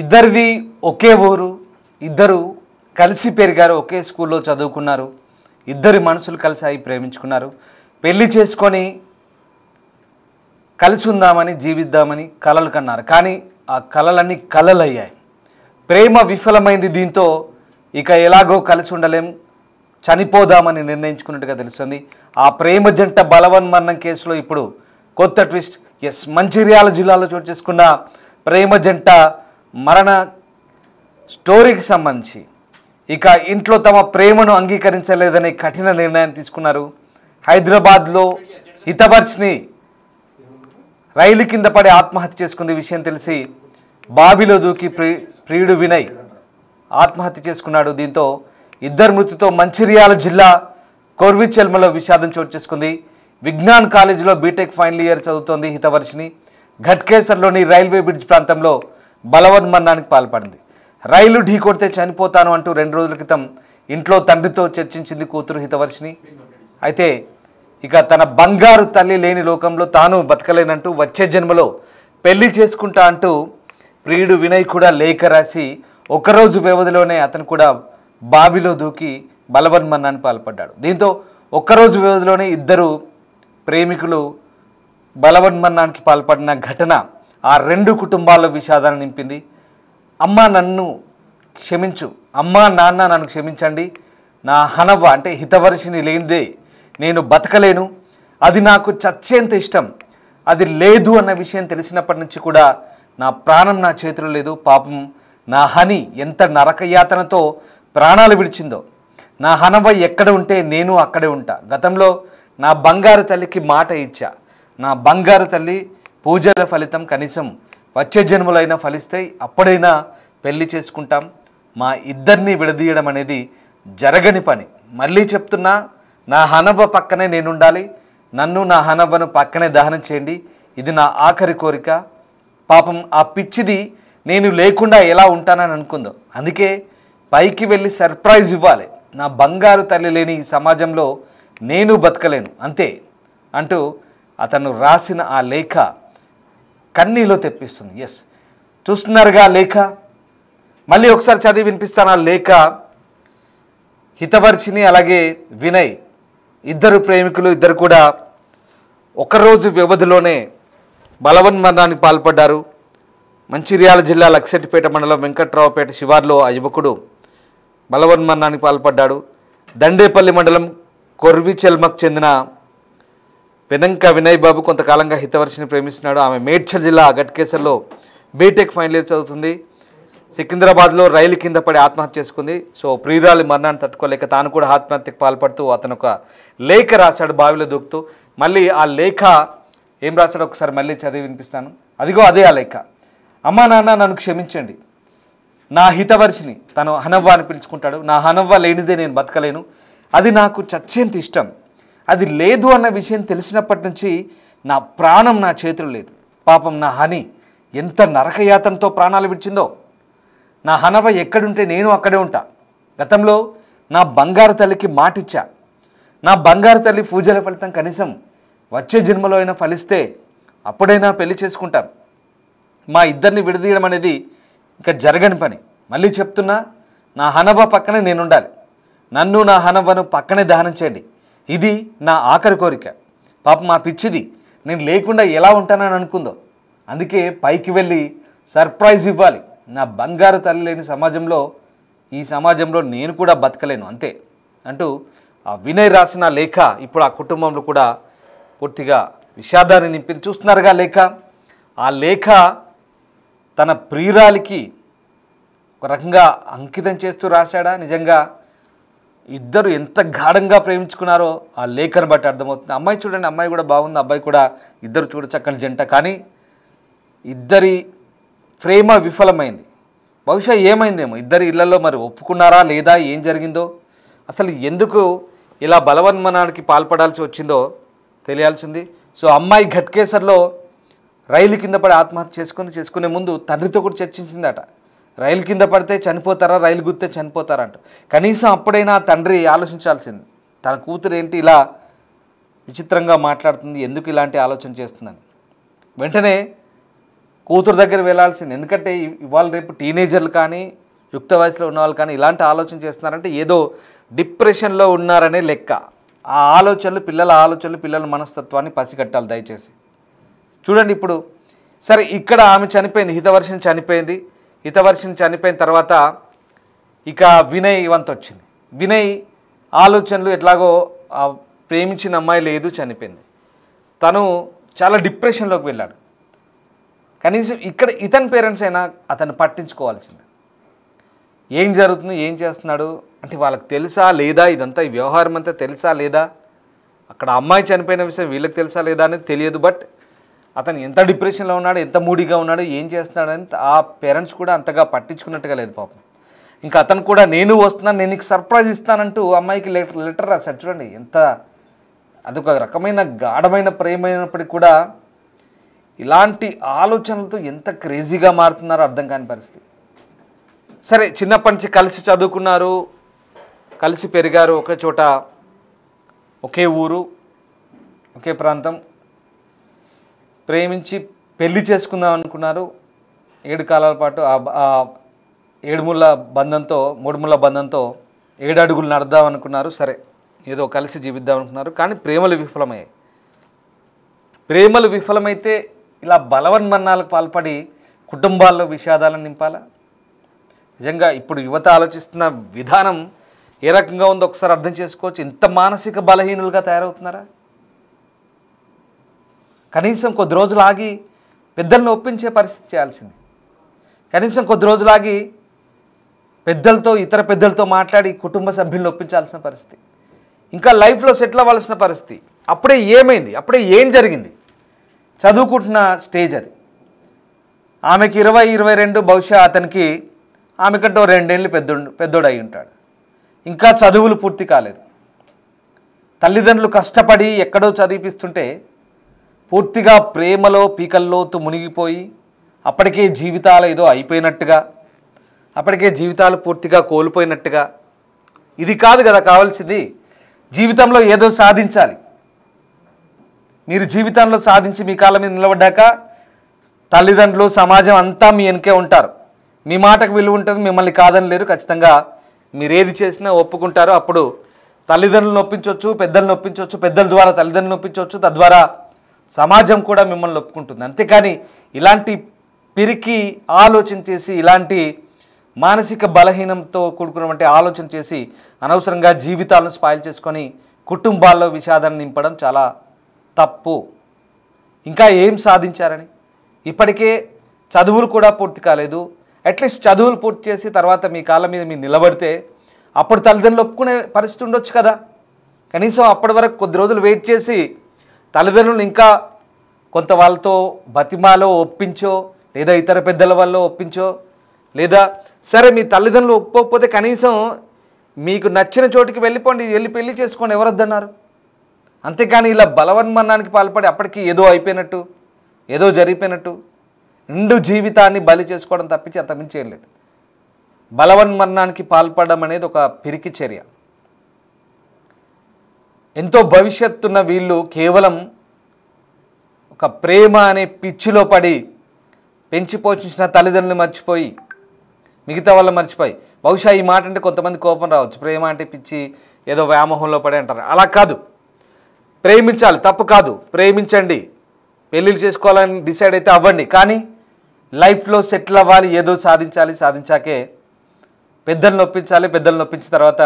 ఇద్దరిది ఒకే ఊరు, ఇద్దరు కలిసి పెరిగారు, ఒకే స్కూల్లో చదువుకున్నారు, ఇద్దరి మనసులు కలిసాయి, ప్రేమించుకున్నారు, పెళ్లి చేసుకొని కలిసి ఉందామని జీవిద్దామని కలలు కన్నారు. కానీ ఆ కలలన్నీ కలలయ్యాయి. ప్రేమ విఫలమైంది. దీంతో ఇక ఎలాగో కలిసి ఉండలేం, చనిపోదామని నిర్ణయించుకున్నట్టుగా తెలుస్తుంది. ఆ ప్రేమ జంట బలవన్మరణం కేసులో ఇప్పుడు కొత్త ట్విస్ట్. మంచిర్యాల జిల్లాలో చోటు చేసుకున్న ప్రేమ జంట మరణ స్టోరీకి సంబంధించి ఇక ఇంట్లో తమ ప్రేమను అంగీకరించలేదనే కఠిన నిర్ణయాన్ని తీసుకున్నారు. హైదరాబాద్లో హితవర్చిని రైలు కింద పడి ఆత్మహత్య చేసుకుంది. విషయం తెలిసి బావిలో దూకి ప్రియుడు వినయ్ ఆత్మహత్య చేసుకున్నాడు. దీంతో ఇద్దరు మృతితో మంచిర్యాల జిల్లా కొర్విచెల్మలో విషాదం చోటు చేసుకుంది. విజ్ఞాన్ కాలేజీలో బీటెక్ ఫైనల్ ఇయర్ చదువుతోంది హితవర్చిని. ఘట్కేసర్లోని రైల్వే బ్రిడ్జ్ ప్రాంతంలో బలవన్మరణానికి పాల్పడింది. రైలు ఢీకొడితే చనిపోతాను అంటూ 2 రోజుల క్రితం ఇంట్లో తండ్రితో చర్చించింది కూతురు హితవర్చిని. అయితే ఇక తన బంగారు తల్లి లేని లోకంలో తాను బతకలేనంటూ వచ్చే జన్మలో పెళ్లి చేసుకుంటా అంటూ ప్రియుడు వినయ్ కూడా లేఖ రాసి ఒకరోజు వ్యవధిలోనే అతను కూడా బావిలో దూకి బలవన్మరణానికి పాల్పడ్డాడు. దీంతో ఒక్కరోజు వ్యవధిలోనే ఇద్దరు ప్రేమికులు బలవన్మరణానికి పాల్పడిన ఘటన ఆ 2 కుటుంబాల్లో విషాదాన్ని నింపింది. అమ్మ నన్ను క్షమించు, అమ్మా నాన్న నన్ను క్షమించండి, నా హనవ్వ అంటే హితవర్చిని లేనిదే నేను బతకలేను, అది నాకు చచ్చేంత ఇష్టం, అది లేదు అన్న విషయం తెలిసినప్పటి నుంచి కూడా నా ప్రాణం నా చేతిలో లేదు. పాపం నా హని ఎంత నరకయాతనతో ప్రాణాలు విడిచిందో. నా హనవ్వ ఎక్కడ ఉంటే నేను అక్కడే ఉంటా. గతంలో నా బంగారు తల్లికి మాట ఇచ్చా, నా బంగారు తల్లి పూజల ఫలితం కనీసం వచ్చే జన్మలైనా ఫలిస్తాయి, అప్పుడైనా పెళ్లి చేసుకుంటాం. మా ఇద్దరిని విడదీయడం అనేది జరగని పని. మళ్ళీ చెప్తున్నా, నా హనవ్వ పక్కనే నేనుండాలి, నన్ను నా హనవ్వను పక్కనే దహనం చేయండి, ఇది నా ఆఖరి కోరిక. పాపం ఆ పిచ్చిది నేను లేకుండా ఎలా ఉంటానని అనుకుందో, అందుకే పైకి వెళ్ళి సర్ప్రైజ్ ఇవ్వాలి. నా బంగారు తల్లి లేని ఈ సమాజంలో నేను బతకలేను అంతే అంటూ అతను రాసిన ఆ లేఖ కన్నీలో తెప్పిస్తుంది. చూస్తున్నారుగా లేఖ, మళ్ళీ ఒకసారి చదివి వినిపిస్తాను ఆ లేఖ. హితవర్చిని అలాగే వినయ్ ఇద్దరు ప్రేమికులు, ఇద్దరు కూడా ఒకరోజు వ్యవధిలోనే బలవన్మరణానికి పాల్పడ్డారు. మంచిర్యాల జిల్లా లక్సెట్టిపేట మండలం వెంకట్రావుపేట శివార్లో ఆ యువకుడు బలవన్మరణానికి పాల్పడ్డాడు. దండేపల్లి మండలం కొర్విచెల్మకు చెందిన వెనంక వినయ్ బాబు కొంతకాలంగా హితవర్చిని ప్రేమిస్తున్నాడు. ఆమె మేడ్చల్ జిల్లా ఘట్కేసర్లో బీటెక్ ఫైనల్ ఇయర్ చదువుతుంది. సికింద్రాబాద్లో రైలు కింద పడి ఆత్మహత్య చేసుకుంది. సో ప్రియురాలి మరణాన్ని తట్టుకోలేక తాను కూడా ఆత్మహత్యకు పాల్పడుతూ అతను ఒక లేఖ రాశాడు బావిలో దూకుతూ. మళ్ళీ ఆ లేఖ ఏం రాశాడో ఒకసారి మళ్ళీ చదివి వినిపిస్తాను. అదిగో అదే ఆ లేఖ. అమ్మా నాన్న నన్ను క్షమించండి, నా హితవర్చిని, తను హనవ్వ అని పిలుచుకుంటాడు, నా హనవ్వ లేనిదే నేను బతకలేను, అది నాకు చచ్చేంత ఇష్టం, అది లేదు అన్న విషయం తెలిసినప్పటి నుంచి నా ప్రాణం నా చేతులు లేదు. పాపం నా హని ఎంత నరకయాతంతో ప్రాణాలు విడిచిందో. నా హనవ ఎక్కడుంటే నేను అక్కడే ఉంటా. గతంలో నా బంగారు తల్లికి మాటిచ్చా, నా బంగారు తల్లి పూజల ఫలితం కనీసం వచ్చే జన్మలో అయినా ఫలిస్తే అప్పుడైనా పెళ్లి చేసుకుంటాం. మా ఇద్దరిని విడదీయడం అనేది ఇక జరగని పని. మళ్ళీ చెప్తున్నా, నా హనవ పక్కనే నేనుండాలి, నన్ను నా హనవ్వను పక్కనే దహనం చేయండి, ఇది నా ఆఖరి కోరిక. పాపం మా పిచ్చిది నేను లేకుండా ఎలా ఉంటానని అనుకుందో, అందుకే పైకి వెళ్ళి సర్ప్రైజ్ ఇవ్వాలి. నా బంగారు తల్లి లేని సమాజంలో, ఈ సమాజంలో నేను కూడా బతకలేను అంతే అంటూ ఆ వినయ్ రాసిన లేఖ ఇప్పుడు ఆ కుటుంబంలో కూడా పూర్తిగా విషాదాన్ని నింపింది. చూస్తున్నారుగా లేఖ. ఆ లేఖ తన ప్రియురాలికి ఒక రకంగా అంకితం చేస్తూ రాశాడా? నిజంగా ఇద్దరు ఎంత గాఢంగా ప్రేమించుకున్నారో ఆ లేఖను బట్టి అర్థమవుతుంది. అమ్మాయి చూడండి, అమ్మాయి కూడా బాగుంది, అబ్బాయి కూడా, ఇద్దరు చూడ చక్కని జంట. కానీ ఇద్దరి ప్రేమ విఫలమైంది. బహుశా ఏమైందేమో, ఇద్దరి ఇళ్లలో మరి ఒప్పుకున్నారా లేదా, ఏం జరిగిందో, అసలు ఎందుకు ఇలా బలవన్మరణానికి పాల్పడాల్సి వచ్చిందో తెలియాల్సింది. సో అమ్మాయి ఘట్కేసర్లో రైలు కింద పడి ఆత్మహత్య చేసుకునే ముందు తండ్రితో కూడా చర్చించిందట. రైలు కింద పడితే చనిపోతారా, రైలు గుద్దితే చనిపోతారా అంట. కనీసం అప్పుడైనా తండ్రి ఆలోచించాల్సింది, తన కూతురు ఏంటి ఇలా విచిత్రంగా మాట్లాడుతుంది, ఎందుకు ఇలాంటి ఆలోచన చేస్తుందని. వెంటనే కూతురు దగ్గర వెళ్ళాల్సింది. ఎందుకంటే ఇవాళ రేపు టీనేజర్లు కానీ యుక్త వయసులో ఉన్న వాళ్ళు కానీ ఇలాంటి ఆలోచన చేస్తున్నారంటే ఏదో డిప్రెషన్లో ఉన్నారనే లెక్క. ఆ ఆలోచనలు పిల్లల మనస్తత్వాన్ని పసిగట్టాలి దయచేసి. చూడండి ఇప్పుడు సరే ఇక్కడ ఆమె చనిపోయింది, హితవర్షిని చనిపోయిన తర్వాత ఇక వినయ్ వంతు వచ్చింది. వినయ్ ఆలోచనలు ఎట్లాగో ప్రేమించిన అమ్మాయి లేదు, చనిపోయింది. తను చాలా డిప్రెషన్లోకి వెళ్ళాడు. కనీసం ఇక్కడ ఇతని పేరెంట్స్ అయినా అతన్ని పట్టించుకోవాల్సింది. ఏం జరుగుతుంది, ఏం చేస్తున్నాడు అంటే వాళ్ళకి తెలుసా లేదా, ఇదంతా ఈ వ్యవహారం అంతా తెలుసా లేదా, అక్కడ అమ్మాయి చనిపోయిన విషయం వీళ్ళకి తెలుసా లేదా అనేది తెలియదు. బట్ అతను ఎంత డిప్రెషన్లో ఉన్నాడు, ఎంత మూడీగా ఉన్నాడు, ఏం చేస్తున్నాడని ఆ పేరెంట్స్ కూడా అంతగా పట్టించుకున్నట్టుగా లేదు పాపం. ఇంకా అతను కూడా నేను వస్తున్నాను, నేను నీకు సర్ప్రైజ్ ఇస్తానంటూ అమ్మాయికి లెటర్ రాశాడు. చూడండి ఎంత అదొక రకమైన గాఢమైన ప్రేమ అయినప్పటికీ కూడా ఇలాంటి ఆలోచనలతో ఎంత క్రేజీగా మారుతున్నారో అర్థం కాని పరిస్థితి. సరే చిన్నప్పటి నుంచి కలిసి చదువుకున్నారు, కలిసి పెరిగారు, ఒకే చోట, ఒకే ఊరు, ఒకే ప్రాంతం, ప్రేమించి పెళ్లి చేసుకుందాం అనుకున్నారు. 7 కాలాల పాటు ఆ 3 ముళ్ళ బంధంతో 7 అడుగులు నడదాం అనుకున్నారు. సరే ఏదో కలిసి జీవిద్దాం అనుకున్నారు. కానీ ప్రేమలు విఫలమయ్యాయి. ప్రేమలు విఫలమైతే ఇలా బలవన్మరణాలకు పాల్పడి కుటుంబాల్లో విషాదాలను నింపాలా? నిజంగా ఇప్పుడు యువత ఆలోచిస్తున్న విధానం ఏ రకంగా ఉందో ఒకసారి అర్థం చేసుకోవచ్చు. ఇంత మానసిక బలహీనులుగా తయారవుతున్నారా? కనీసం కొద్ది రోజులు ఆగి పెద్దలను ఒప్పించే పరిస్థితి చేయాల్సింది. కనీసం కొద్ది రోజులు ఆగి ఇతర పెద్దలతో మాట్లాడి కుటుంబ సభ్యులను ఒప్పించాల్సిన పరిస్థితి, ఇంకా లైఫ్లో సెటిల్ అవ్వాల్సిన పరిస్థితి. అప్పుడే ఏమైంది, అప్పుడే ఏం జరిగింది? చదువుకుంటున్న స్టేజ్ అది. ఆమెకి 20-22, బహుశా అతనికి ఆమెకంటూ 2 ఏళ్ళు పెద్దోడు అయి ఉంటాడు. ఇంకా చదువులు పూర్తి కాలేదు. తల్లిదండ్రులు కష్టపడి ఎక్కడో చదివిపిస్తుంటే పూర్తిగా ప్రేమలో పీకల్లోతు మునిగిపోయి అప్పటికే జీవితాలు ఏదో అయిపోయినట్టుగా, అప్పటికే జీవితాలు పూర్తిగా కోల్పోయినట్టుగా. ఇది కాదు కదా కావాల్సింది. జీవితంలో ఏదో సాధించాలి. మీరు జీవితంలో సాధించి మీ కాళ్ళ మీద నిలబడ్డాక తల్లిదండ్రులు, సమాజం అంతా మీ వెనకే ఉంటారు. మీ మాటకు విలువ ఉంటుంది, మిమ్మల్ని కాదని లేరు. ఖచ్చితంగా మీరు ఏది చేసినా ఒప్పుకుంటారు. అప్పుడు తల్లిదండ్రులను ఒప్పించవచ్చు, పెద్దలను ఒప్పించవచ్చు, పెద్దల ద్వారా తల్లిదండ్రులను ఒప్పించవచ్చు, తద్వారా సమాజం కూడా మిమ్మల్ని ఒప్పుకుంటుంది. అంతేకాని ఇలాంటి పిరికి ఆలోచన చేసి, ఇలాంటి మానసిక బలహీనంతో కూడుకున్నటువంటి ఆలోచన చేసి అనవసరంగా జీవితాలను స్పాయిల్ చేసుకొని కుటుంబాల్లో విషాదాన్ని నింపడం చాలా తప్పు. ఇంకా ఏం సాధించారని? ఇప్పటికే చదువులు కూడా పూర్తి కాలేదు. అట్లీస్ట్ చదువులు పూర్తి చేసి తర్వాత మీ కాళ్ళ మీద మీరు నిలబడితే అప్పుడు తల్లిదండ్రులు ఒప్పుకునే పరిస్థితి ఉండొచ్చు కదా. కనీసం అప్పటి వరకు కొద్ది రోజులు వెయిట్ చేసి తల్లిదండ్రులు ఇంకా కొంత వాళ్ళతో బతిమాలో ఒప్పించో, లేదా ఇతర పెద్దల వల్ల ఒప్పించో, లేదా సరే మీ తల్లిదండ్రులు ఒప్పుకోకపోతే కనీసం మీకు నచ్చిన చోటికి వెళ్ళిపోండి, వెళ్ళి పెళ్లి చేసుకోండి, ఎవరొద్దన్నారు? అంతేకాని ఇలా బలవన్మరణానికి పాల్పడి అప్పటికి ఏదో అయిపోయినట్టు, ఏదో జరిగిపోయినట్టు నిండు జీవితాన్ని బలి చేసుకోవడం తప్పించి అంతమించి ఏం లేదు. బలవన్మరణానికి పాల్పడడం అనేది ఒక పిరికి చర్య. ఎంతో భవిష్యత్తున్న వీళ్ళు కేవలం ఒక ప్రేమ అనే పిచ్చిలో పడి పెంచి పోషించిన తల్లిదండ్రులు మర్చిపోయి, మిగతా వాళ్ళు మర్చిపోయి, బహుశా ఈ మాట అంటే కొంతమంది కోపం రావచ్చు, ప్రేమ అంటే పిచ్చి, ఏదో వ్యామోహంలో పడి అంటారు. అలా కాదు. ప్రేమించాలి, తప్పు కాదు, ప్రేమించండి, పెళ్ళిళ్ళు చేసుకోవాలని డిసైడ్ అయితే అవ్వండి. కానీ లైఫ్లో సెటిల్ అవ్వాలి, ఏదో సాధించాలి, సాధించాకే పెద్దలను ఒప్పించాలి. పెద్దలను ఒప్పించిన తర్వాత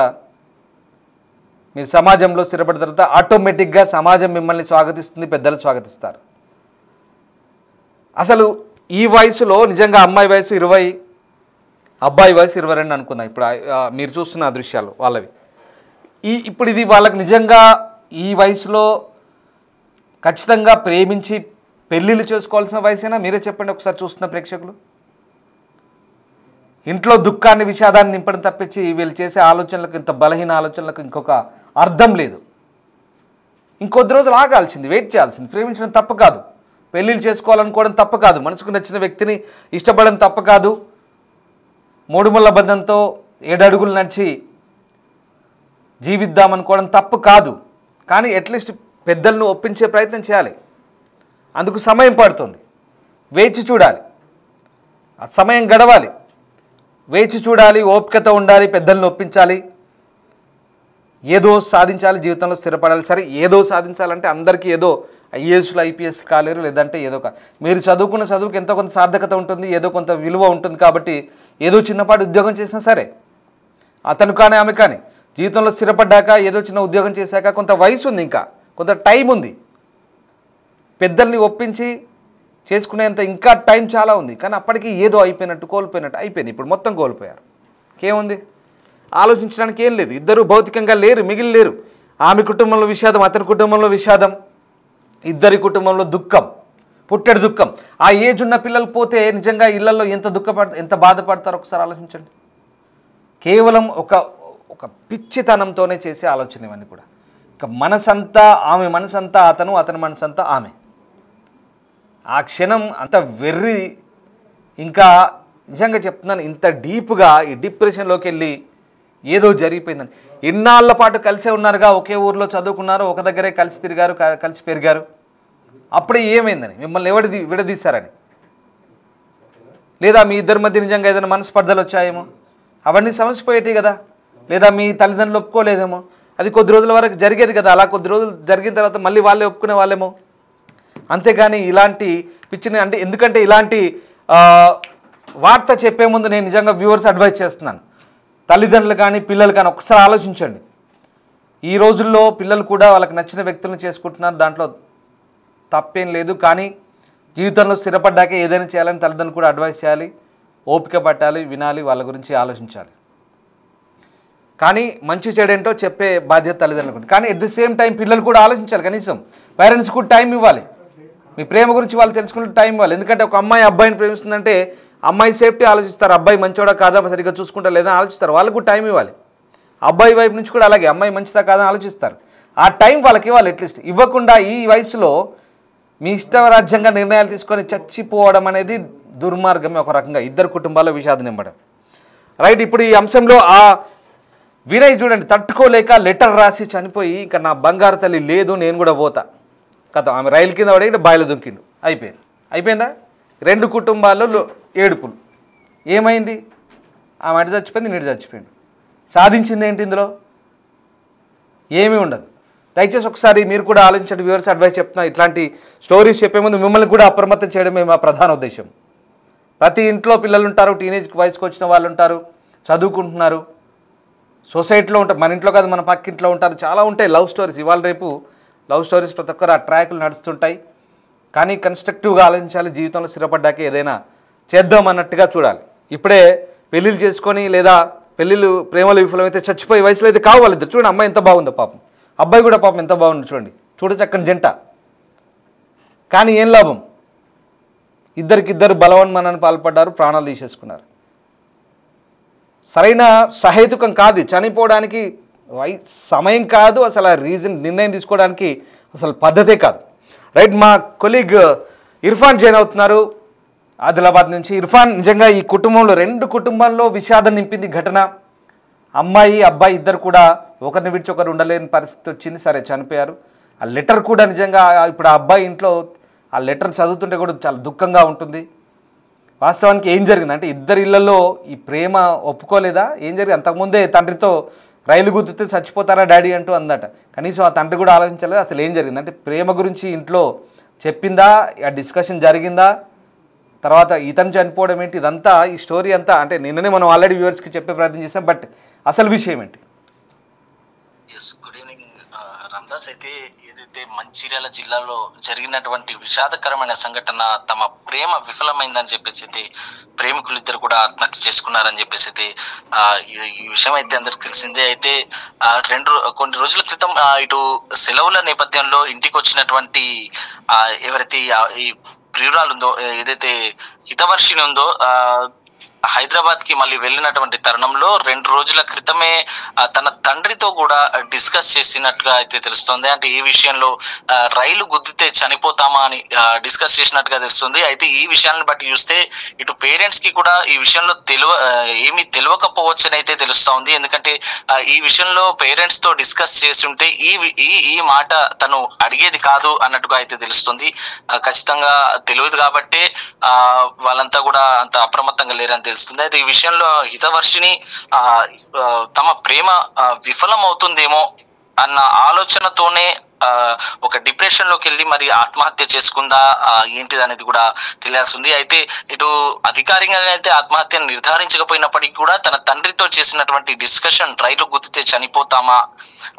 మీరు సమాజంలో స్థిరపడిన తర్వాత ఆటోమేటిక్గా సమాజం మిమ్మల్ని స్వాగతిస్తుంది, పెద్దలు స్వాగతిస్తారు. అసలు ఈ వయసులో నిజంగా అమ్మాయి వయసు 20, అబ్బాయి వయసు 22 అనుకుందాం. ఇప్పుడు మీరు చూస్తున్న దృశ్యాలు వాళ్ళవి. ఇప్పుడు ఇది వాళ్ళకి నిజంగా ఈ వయసులో ఖచ్చితంగా ప్రేమించి పెళ్ళిళ్ళు చేసుకోవాల్సిన వయసైనా? మీరే చెప్పండి ఒకసారి చూస్తున్న ప్రేక్షకులు. ఇంట్లో దుఃఖాన్ని, విషాదాన్ని నింపడం తప్పించి వీళ్ళు చేసే ఆలోచనలకు, ఇంత బలహీన ఆలోచనలకు ఇంకొక అర్థం లేదు. ఇంకొద్ది రోజులు ఆగాల్సింది, వెయిట్ చేయాల్సింది. ప్రేమించడం తప్పు కాదు, పెళ్ళిళ్ళు చేసుకోవాలనుకోవడం తప్పు కాదు, మనసుకు నచ్చిన వ్యక్తిని ఇష్టపడడం తప్పు కాదు, 3 ముళ్ళ బంధంతో 7 అడుగులు నడిచి జీవిద్దామనుకోవడం తప్పు కాదు. కానీ అట్లీస్ట్ పెద్దలను ఒప్పించే ప్రయత్నం చేయాలి. అందుకు సమయం పడుతుంది, వేచి చూడాలి. ఆ సమయం గడవాలి, వేచి చూడాలి, ఓపికతో ఉండాలి, పెద్దల్ని ఒప్పించాలి, ఏదో సాధించాలి, జీవితంలో స్థిరపడాలి. సరే ఏదో సాధించాలంటే అందరికీ ఏదో ఐఏఎస్లు ఐపీఎస్ కాలేరు, లేదంటే ఏదో మీరు చదువుకున్న చదువుకి ఎంతో కొంత సార్థకత ఉంటుంది, ఏదో కొంత విలువ ఉంటుంది. కాబట్టి ఏదో చిన్నపాటి ఉద్యోగం చేసినా సరే, అతను కానీ ఆమె కానీ జీవితంలో స్థిరపడ్డాక ఏదో చిన్న ఉద్యోగం చేశాక కొంత వయసు ఉంది, ఇంకా కొంత టైం ఉంది, పెద్దల్ని ఒప్పించి చేసుకునేంత ఇంకా టైం చాలా ఉంది. కానీ అప్పటికి ఏదో అయిపోయినట్టు, కోల్పోయినట్టు అయిపోయింది. ఇప్పుడు మొత్తం కోల్పోయారు. ఇంకేముంది, ఆలోచించడానికి ఏం లేదు. ఇద్దరు భౌతికంగా లేరు, మిగిలి లేరు. ఆమె కుటుంబంలో విషాదం, అతని కుటుంబంలో విషాదం, ఇద్దరి కుటుంబంలో దుఃఖం, పుట్టెడు దుఃఖం. ఆ ఏజ్ ఉన్న పిల్లలు పోతే నిజంగా ఇళ్లలో ఎంత బాధపడతారో ఒకసారి ఆలోచించండి. కేవలం ఒక పిచ్చితనంతోనే చేసే ఆలోచన ఇవన్నీ కూడా. ఇక మనసంతా ఆమె మనసంతా అతను, అతని మనసంతా ఆమె. ఆ క్షణం అంత వెర్రి, ఇంకా నిజంగా చెప్తున్నాను, ఇంత డీప్గా ఈ డిప్రెషన్లోకి వెళ్ళి ఏదో జరిగిపోయిందని. ఇన్నాళ్ళ పాటు కలిసే ఉన్నారుగా, ఒకే ఊర్లో చదువుకున్నారు, ఒక దగ్గరే కలిసి తిరిగారు, కలిసి పెరిగారు. అప్పుడే ఏమైందని, మిమ్మల్ని విడదీశారని, లేదా మీ ఇద్దరి మధ్య నిజంగా ఏదైనా మనస్పర్ధలు వచ్చాయేమో, అవన్నీ సమసిపోయేటి కదా. లేదా మీ తల్లిదండ్రులు ఒప్పుకోలేదేమో, అది కొద్ది రోజుల వరకు జరిగేది కదా. అలా కొద్ది రోజులు జరిగిన తర్వాత మళ్ళీ వాళ్ళే ఒప్పుకునే వాళ్ళేమో. అంతేగాని ఇలాంటి పిచ్చిని అంటే, ఎందుకంటే ఇలాంటి వార్త చెప్పే ముందు నేను నిజంగా వ్యూవర్స్ అడ్వైస్ చేస్తున్నాను, తల్లిదండ్రులు కానీ పిల్లలు కానీ ఒకసారి ఆలోచించండి. ఈ రోజుల్లో పిల్లలు కూడా వాళ్ళకి నచ్చిన వ్యక్తులను చేసుకుంటున్నారు, దాంట్లో తప్పేం లేదు. కానీ జీవితంలో స్థిరపడ్డాక ఏదైనా చేయాలని తల్లిదండ్రులు కూడా అడ్వైస్ చేయాలి, ఓపిక పట్టాలి, వినాలి, వాళ్ళ గురించి ఆలోచించాలి. కానీ మంచి చెడేంటో చెప్పే బాధ్యత తల్లిదండ్రులకు ఉంది. కానీ ఎట్ ది సేమ్ టైం పిల్లలు కూడా ఆలోచించాలి. కనీసం పేరెంట్స్ కూడా టైం ఇవ్వాలి, మీ ప్రేమ గురించి వాళ్ళు తెలుసుకుంటే టైం ఇవ్వాలి. ఎందుకంటే ఒక అమ్మాయి అబ్బాయిని ప్రేమిస్తుందంటే అమ్మాయి సేఫ్టీ ఆలోచిస్తారు, అబ్బాయి మంచోడా కాదా సరిగ్గా చూసుకుంటా లేదా ఆలోచిస్తారు. వాళ్ళకు కూడా టైం ఇవ్వాలి. అబ్బాయి వైపు నుంచి కూడా అలాగే, అమ్మాయి మంచిదా కాదా ఆలోచిస్తారు. ఆ టైం వాళ్ళకి ఇవ్వాలి. అట్లీస్ట్ ఇవ్వకుండా ఈ వయసులో మీ ఇష్టరాజ్యంగా నిర్ణయాలు తీసుకొని చచ్చిపోవడం అనేది దుర్మార్గమే ఒక రకంగా. ఇద్దరు కుటుంబాల్లో విషాదం నింపడం. రైట్, ఇప్పుడు ఈ అంశంలో ఆ వినయ్ చూడండి, తట్టుకోలేక లెటర్ రాసి చనిపోయి, ఇంకా నా బంగారు తల్లి లేదు, నేను కూడా పోతా కథ. ఆమె రైలు కింద పడి బాయిలో దుంకిండు, అయిపోయిందా. రెండు కుటుంబాల్లో ఏడుపులు. ఏమైంది, ఆమె అటు చచ్చిపోయింది, నీటి చచ్చిపోయిండు. సాధించింది ఏంటి ఇందులో? ఏమీ ఉండదు. దయచేసి ఒకసారి మీరు కూడా ఆలోచించండి. వ్యూవర్స్ అడ్వైస్ చెప్తున్నా, ఇట్లాంటి స్టోరీస్ చెప్పే ముందు మిమ్మల్ని కూడా అప్రమత్తం చేయడమే మా ప్రధాన ఉద్దేశం. ప్రతి ఇంట్లో పిల్లలు ఉంటారు, టీనేజ్ వయసుకు వచ్చిన వాళ్ళు ఉంటారు, చదువుకుంటున్నారు, సొసైటీలో ఉంటారు, మన ఇంట్లో కాదు మన పక్కింట్లో ఉంటారు, చాలా ఉంటాయి లవ్ స్టోరీస్. ఇవాళ రేపు లవ్ స్టోరీస్ ప్రతి ఒక్కరు ఆ ట్రాక్లు నడుస్తుంటాయి. కానీ కన్స్ట్రక్టివ్గా ఆలోచించాలి. జీవితంలో స్థిరపడ్డాకే ఏదైనా చేద్దాం అన్నట్టుగా చూడాలి. ఇప్పుడే పెళ్ళిళ్ళు చేసుకొని లేదా పెళ్ళిళ్ళు ప్రేమలు విఫలమైతే చచ్చిపోయే వయసులో అయితే కావు వాళ్ళిద్దరు. చూడండి అమ్మాయి ఎంత బాగుందో పాపం, అబ్బాయి కూడా పాపం ఎంత బాగుంది చూడండి, చూడచక్కని జంట. కానీ ఏం లాభం, ఇద్దరికిద్దరు బలవన్మరణానికి పాల్పడ్డారు, ప్రాణాలు తీసేసుకున్నారు. సరైన సహేతుకం కాదు, చనిపోవడానికి సమయం కాదు, అసలు ఆ నిర్ణయం తీసుకోవడానికి అసలు పద్ధతే కాదు. రైట్, మా కొలీగ్ ఇర్ఫాన్ జాయిన్ అవుతున్నారు ఆదిలాబాద్ నుంచి. ఇర్ఫాన్, నిజంగా ఈ కుటుంబంలో రెండు కుటుంబాల్లో విషాదం నింపింది ఘటన. అమ్మాయి అబ్బాయి ఇద్దరు కూడా ఒకరిని విడిచి ఒకరు ఉండలేని పరిస్థితి వచ్చింది. సరే చనిపోయారు. ఆ లెటర్ కూడా నిజంగా ఇప్పుడు ఆ అబ్బాయి ఇంట్లో ఆ లెటర్ చదువుతుంటే కూడా చాలా దుఃఖంగా ఉంటుంది. వాస్తవానికి ఏం జరిగింది అంటే, ఇద్దరి ఇళ్లలో ఈ ప్రేమ ఒప్పుకోలేదా, ఏం జరిగింది? అంతకుముందే తండ్రితో రైలు గుద్దితే చచ్చిపోతారా డాడీ అంటూ అందట. కనీసం ఆ తండ్రి కూడా ఆలోచించలేదు అసలు ఏం జరిగింది అంటే, ప్రేమ గురించి ఇంట్లో చెప్పిందా, ఆ డిస్కషన్ జరిగిందా, తర్వాత ఇతను చనిపోవడం ఏంటి, ఇదంతా ఈ స్టోరీ అంతా అంటే నిన్ననే మనం ఆల్రెడీ వ్యూవర్స్కి చెప్పే ప్రయత్నం చేసాం. బట్ అసలు విషయం ఏంటి? Good evening Ramdas. అయితే ఏదైతే మంచిర్యాల జిల్లాలో జరిగినటువంటి విషాదకరమైన సంఘటన, తమ ప్రేమ విఫలమైందని చెప్పేసి ప్రేమికులు ఇద్దరు కూడా ఆత్మహత్య చేసుకున్నారని చెప్పేసి ఈ విషయం అయితే అందరికి తెలిసిందే. అయితే కొన్ని రోజుల క్రితం ఇటు సెలవుల నేపథ్యంలో ఇంటికి వచ్చినటువంటి ఎవరైతే ఈ ప్రియురాలు ఉందో, ఏదైతే హితవర్షిని ఉందో, హైదరాబాద్ కి మళ్ళీ వెళ్ళినటువంటి తరుణంలో 2 రోజుల క్రితమే తన తండ్రితో కూడా డిస్కస్ చేసినట్టుగా అయితే తెలుస్తుంది. అంటే ఈ విషయంలో రైలు గుద్దితే చనిపోతామా అని డిస్కస్ చేసినట్టుగా తెలుస్తుంది. అయితే ఈ విషయాన్ని బట్టి చూస్తే ఇటు పేరెంట్స్ కి కూడా ఈ విషయంలో ఏమీ తెలియకపోవచ్చు అని అయితే తెలుస్తా ఉంది. ఎందుకంటే ఈ విషయంలో పేరెంట్స్ తో డిస్కస్ చేస్తుంటే ఈ మాట తను అడిగేది కాదు అన్నట్టుగా అయితే తెలుస్తుంది. ఖచ్చితంగా తెలియదు కాబట్టి వాళ్ళంతా కూడా అంత అప్రమత్తంగా లేరని తెలుస్తుంది. అయితే ఈ విషయంలో హితవర్షిని తమ ప్రేమ విఫలం అవుతుందేమో అన్న ఆలోచనతోనే ఒక డిప్రెషన్ లోకి వెళ్ళి మరి ఆత్మహత్య చేసుకుందా ఏంటిది అనేది కూడా తెలియాల్సింది. అయితే ఇటు అధికారికంగా అయితే ఆత్మహత్యను నిర్ధారించకపోయినప్పటికీ కూడా తన తండ్రితో చేసినటువంటి డిస్కషన్, రైలు గుద్దితే చనిపోతామా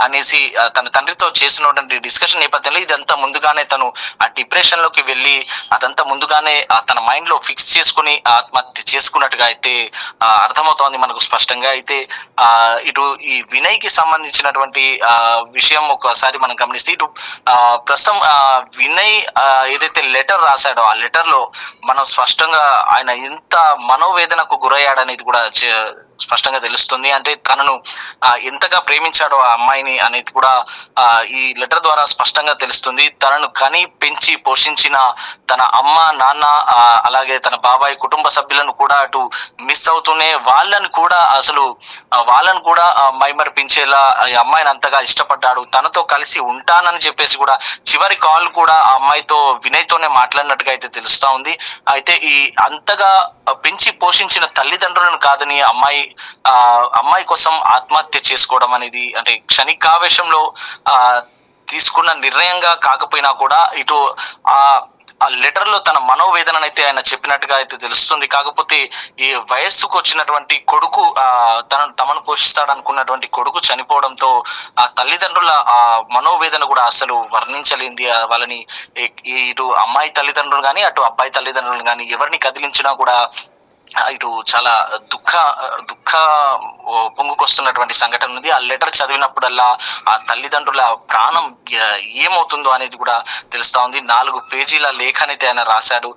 అనేసి తన తండ్రితో చేసినటువంటి డిస్కషన్ నేపథ్యంలో ఇదంతా ముందుగానే తను ఆ డిప్రెషన్ లోకి వెళ్ళి అదంతా ముందుగానే తన మైండ్ లో ఫిక్స్ చేసుకుని ఆత్మహత్య చేసుకున్నట్టుగా అయితే అర్థమవుతోంది మనకు స్పష్టంగా. అయితే ఇటు ఈ వినయ్ కి సంబంధించినటువంటి విషయం ఒకసారి మనం గమనిస్తే ఇటు ప్రస్తుతం వినయ్ ఏదైతే లెటర్ రాశాడో ఆ లెటర్ లో మనం స్పష్టంగా ఆయన ఎంత మనోవేదనకు గురయ్యాడనేది కూడా స్పష్టంగా తెలుస్తుంది. అంటే తనను ఎంతగా ప్రేమించాడో ఆ అమ్మాయిని అనేది కూడా ఈ లెటర్ ద్వారా స్పష్టంగా తెలుస్తుంది. తనను కని పెంచి పోషించిన తన అమ్మ, నాన్న, అలాగే తన బాబాయ్ కుటుంబ సభ్యులను కూడా అటు మిస్ అవుతూనే వాళ్ళను కూడా మైమరిపించేలా ఈ అమ్మాయిని అంతగా ఇష్టపడ్డాడు. తనతో కలిసి ఉంటానని చెప్పేసి కూడా చివరి కాల్ కూడా ఆ అమ్మాయితో వినయ్తోనే మాట్లాడినట్టుగా అయితే తెలుస్తా ఉంది. అయితే ఈ అంతగా పెంచి పోషించిన తల్లిదండ్రులను కాదని అమ్మాయి కోసం ఆత్మహత్య చేసుకోవడం అనేది అంటే క్షణికావేశంలో తీసుకున్న నిర్ణయంగా కాకపోయినా కూడా ఇటు ఆ లెటర్ లో తన మనోవేదన అయితే ఆయన చెప్పినట్టుగా అయితే తెలుస్తుంది. కాకపోతే ఈ వయస్సుకు వచ్చినటువంటి కొడుకు తమను పోషిస్తాడు అనుకున్నటువంటి కొడుకు చనిపోవడంతో ఆ తల్లిదండ్రుల ఆ మనోవేదన కూడా అసలు వర్ణించలేంది. వాళ్ళని ఇటు అమ్మాయి తల్లిదండ్రులు కానీ అటు అబ్బాయి తల్లిదండ్రులు కానీ ఎవరిని కదిలించినా కూడా ఇటు చాలా దుఃఖ పొంగుకొస్తున్నటువంటి సంఘటన ఉంది. ఆ లెటర్ చదివినప్పుడల్లా ఆ తల్లిదండ్రుల ప్రాణం ఏమవుతుందో అనేది కూడా తెలుస్తా ఉంది. 4 పేజీల లేఖనైతే ఆయన రాశాడు.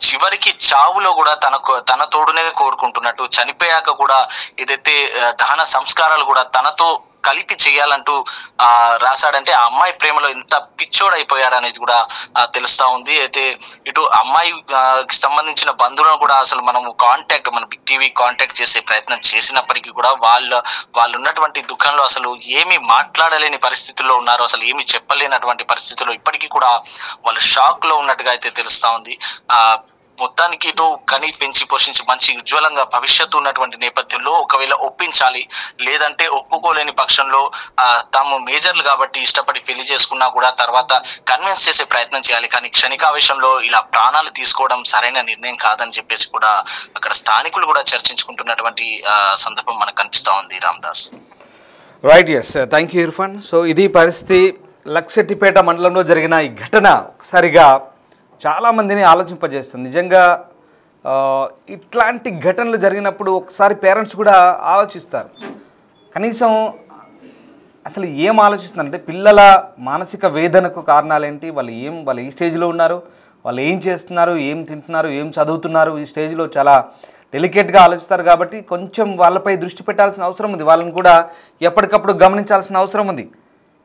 చివరికి చావులో కూడా తన తోడునే కోరుకుంటున్నట్టు, చనిపోయాక కూడా ఏదైతే దహన సంస్కారాలు కూడా తనతో కలిపి చేయాలంటూ రాశాడంటే ఆ అమ్మాయి ప్రేమలో ఎంత పిచ్చోడైపోయాడు అనేది కూడా తెలుస్తా ఉంది. అయితే ఇటు అమ్మాయికి సంబంధించిన బంధువులను కూడా అసలు మనము మన బిగ్ టీవీ కాంటాక్ట్ చేసే ప్రయత్నం చేసినప్పటికీ కూడా వాళ్ళు ఉన్నటువంటి దుఃఖంలో అసలు ఏమి మాట్లాడలేని పరిస్థితుల్లో ఉన్నారు, అసలు ఏమి చెప్పలేనటువంటి పరిస్థితుల్లో ఇప్పటికీ కూడా వాళ్ళు షాక్ లో ఉన్నట్టుగా అయితే తెలుస్తా ఉంది. మొత్తానికి ఇటు కని పెంచి పోషించి మంచి ఉజ్వలంగా భవిష్యత్తు ఉన్నటువంటి నేపథ్యంలో ఒకవేళ ఒప్పించాలి, లేదంటే ఒప్పుకోలేని పక్షంలో తాము మేజర్లు కాబట్టి ఇష్టపడి పెళ్లి చేసుకున్నా కూడా తర్వాత కన్విన్స్ చేసే ప్రయత్నం చేయాలి. కానీ క్షణికావేశంలో ఇలా ప్రాణాలు తీసుకోవడం సరైన నిర్ణయం కాదని చెప్పేసి కూడా అక్కడ స్థానికులు కూడా చర్చించుకుంటున్నటువంటి సందర్భం మనకు కనిపిస్తా ఉంది. Ramdas. Right, yes, thank you Irfan. So ఇది పరిస్థితి. లక్సెట్టిపేట మండలంలో జరిగిన ఈ ఘటన ఒకసారిగా చాలామందిని ఆలోచింపజేస్తుంది. నిజంగా ఇట్లాంటి ఘటనలు జరిగినప్పుడు ఒకసారి పేరెంట్స్ కూడా ఆలోచిస్తారు. కనీసం అసలు ఏం ఆలోచిస్తున్నారంటే పిల్లల మానసిక వేదనకు కారణాలేంటి, వాళ్ళు ఈ స్టేజ్లో ఉన్నారు, వాళ్ళు ఏం చేస్తున్నారు, ఏం తింటున్నారు, ఏం చదువుతున్నారు, ఈ స్టేజ్లో చాలా డెలికేట్గా ఆలోచిస్తారు. కాబట్టి కొంచెం వాళ్ళపై దృష్టి పెట్టాల్సిన అవసరం ఉంది. వాళ్ళని కూడా ఎప్పటికప్పుడు గమనించాల్సిన అవసరం ఉంది.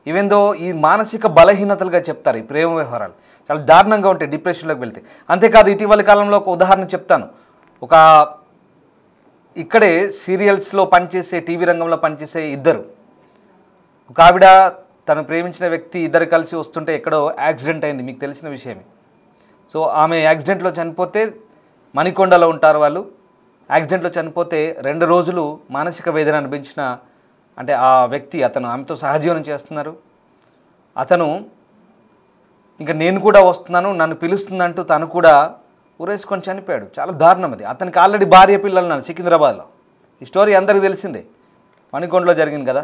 ఈవెందో ఈ మానసిక బలహీనతలుగా చెప్తారు ఈ ప్రేమ వ్యవహారాలు, చాలా దారుణంగా ఉంటాయి డిప్రెషన్లోకి వెళ్తే. అంతేకాదు ఇటీవల కాలంలో ఒక ఉదాహరణ చెప్తాను. ఇక్కడే సీరియల్స్లో పనిచేసే, టీవీ రంగంలో పనిచేసే ఒక ఆవిడ తను ప్రేమించిన వ్యక్తి ఇద్దరు కలిసి వస్తుంటే ఎక్కడో యాక్సిడెంట్ అయింది, మీకు తెలిసిన విషయమే. సో ఆమె యాక్సిడెంట్లో చనిపోతే, మణికొండలో ఉంటారు వాళ్ళు, యాక్సిడెంట్లో చనిపోతే 2 రోజులు మానసిక వేదన అనిపించిన అంటే ఆ వ్యక్తి అతను ఆమెతో సహజీవనం చేస్తున్నారు. అతను ఇంకా నేను కూడా వస్తున్నాను, నన్ను పిలుస్తుందంటూ తను కూడా ఊరేసుకొని చనిపోయాడు. చాలా దారుణం అది. అతనికి ఆల్రెడీ భార్య పిల్లలు ఉన్నారు సికింద్రాబాద్లో. ఈ స్టోరీ అందరికీ తెలిసిందే, మణికొండలో జరిగింది కదా.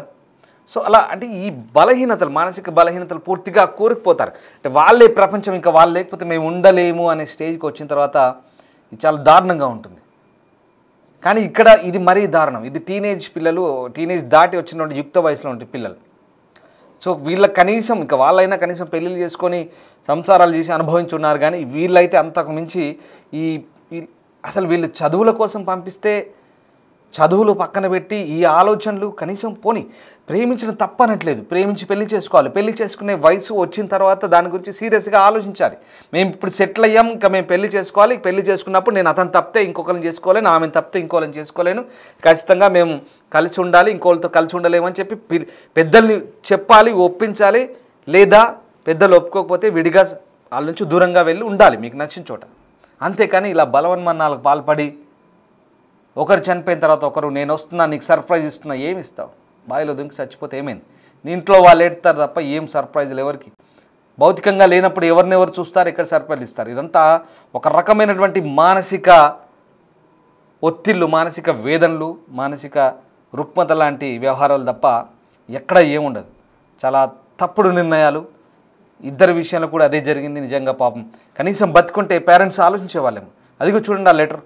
సో అలా అంటే ఈ బలహీనతలు, మానసిక బలహీనతలు పూర్తిగా కూరుకుపోతారు. అంటే వాళ్ళే ప్రపంచం, ఇంకా వాళ్ళు లేకపోతే మేము ఉండలేము అనే స్టేజ్కి వచ్చిన తర్వాత ఇది చాలా దారుణంగా ఉంటుంది. కానీ ఇక్కడ ఇది మరీ దారుణం. ఇది టీనేజ్ దాటి వచ్చినటువంటి యుక్త వయసులో ఉంటే పిల్లలు. సో వీళ్ళకి కనీసం ఇంకా వాళ్ళైనా కనీసం పెళ్ళిళ్ళు చేసుకొని సంసారాలు చేసి అనుభవించున్నారు. కానీ వీళ్ళైతే అంతకు మించి అసలు వీళ్ళు చదువుల కోసం పంపిస్తే చదువులు పక్కన పెట్టి ఈ ఆలోచనలు కనీసం పోని ప్రేమించడం తప్పనట్లేదు, ప్రేమించి పెళ్లి చేసుకోవాలి, పెళ్లి చేసుకునే వయసు వచ్చిన తర్వాత దాని గురించి సీరియస్గా ఆలోచించాలి. మేము ఇప్పుడు సెటిల్ అయ్యాం, ఇంకా మేము పెళ్లి చేసుకోవాలి, పెళ్లి చేసుకున్నప్పుడు నేను అతను తప్పితే ఇంకొకరిని చేసుకోలేను, ఆమెను తప్పితే ఇంకోళ్ళని చేసుకోలేను, ఖచ్చితంగా మేము కలిసి ఉండాలి, ఇంకోళ్ళతో కలిసి ఉండలేమని చెప్పి పెద్దల్ని చెప్పాలి, ఒప్పించాలి. లేదా పెద్దలు ఒప్పుకోకపోతే విడిగా వాళ్ళ నుంచి దూరంగా వెళ్ళి ఉండాలి మీకు నచ్చిన చోట. అంతేకాని ఇలా బలవన్మరణాలకు పాల్పడి ఒకరు చనిపోయిన తర్వాత ఒకరు నేను వస్తున్నా నీకు సర్ప్రైజ్ ఇస్తున్నా ఏమి ఇస్తావు? బావిలో దుంకి చచ్చిపోతే ఏమైంది? నీ ఇంట్లో వాళ్ళు ఏడుతారు తప్ప ఏం సర్ప్రైజులు ఎవరికి? భౌతికంగా లేనప్పుడు ఎవరినెవరు చూస్తారు, ఎక్కడ సర్ప్రైజ్ ఇస్తారు? ఇదంతా ఒక రకమైనటువంటి మానసిక ఒత్తిళ్ళు, మానసిక వేదనలు, మానసిక రుగ్మత లాంటి వ్యవహారాలు తప్ప ఎక్కడ ఏముండదు. చాలా తప్పుడు నిర్ణయాలు. ఇద్దరి విషయంలో కూడా అదే జరిగింది. నిజంగా పాపం కనీసం బతుకుంటే పేరెంట్స్ ఆలోచించే వాళ్ళేమో. అదిగో చూడండి ఆ లెటర్.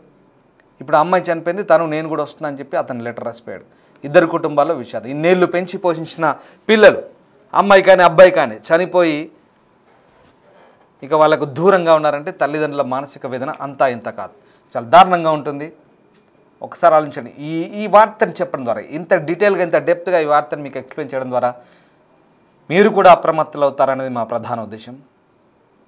ఇప్పుడు అమ్మాయి చనిపోయింది, తను నేను కూడా వస్తున్నా అని చెప్పి అతను లెటర్ రాసిపోయాడు. ఇద్దరు కుటుంబాల్లో విషాదం. ఇన్నేళ్ళు పెంచి పోషించిన పిల్లలు, అమ్మాయి కానీ అబ్బాయి కానీ చనిపోయి ఇక వాళ్ళకు దూరంగా ఉన్నారంటే తల్లిదండ్రుల మానసిక వేదన అంతా ఇంత కాదు, చాలా దారుణంగా ఉంటుంది. ఒకసారి ఆలోచించండి. ఈ వార్తని చెప్పడం ద్వారా, ఇంత డీటెయిల్గా ఇంత డెప్త్గా ఈ వార్తను మీకు ఎక్స్ప్లెయిన్ చేయడం ద్వారా మీరు కూడా అప్రమత్తులు అవుతారనేది మా ప్రధాన ఉద్దేశం.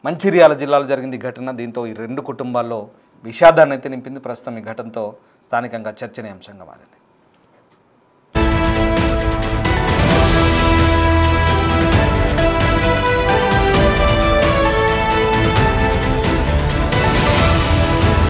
మంచిర్యాల జిల్లాలో జరిగింది ఈ ఘటన. దీంతో ఈ రెండు కుటుంబాల్లో విషాదాన్ని అయితే నింపింది. ప్రస్తుతం ఈ ఘటనతో స్థానికంగా చర్చనీయాంశంగా మారింది.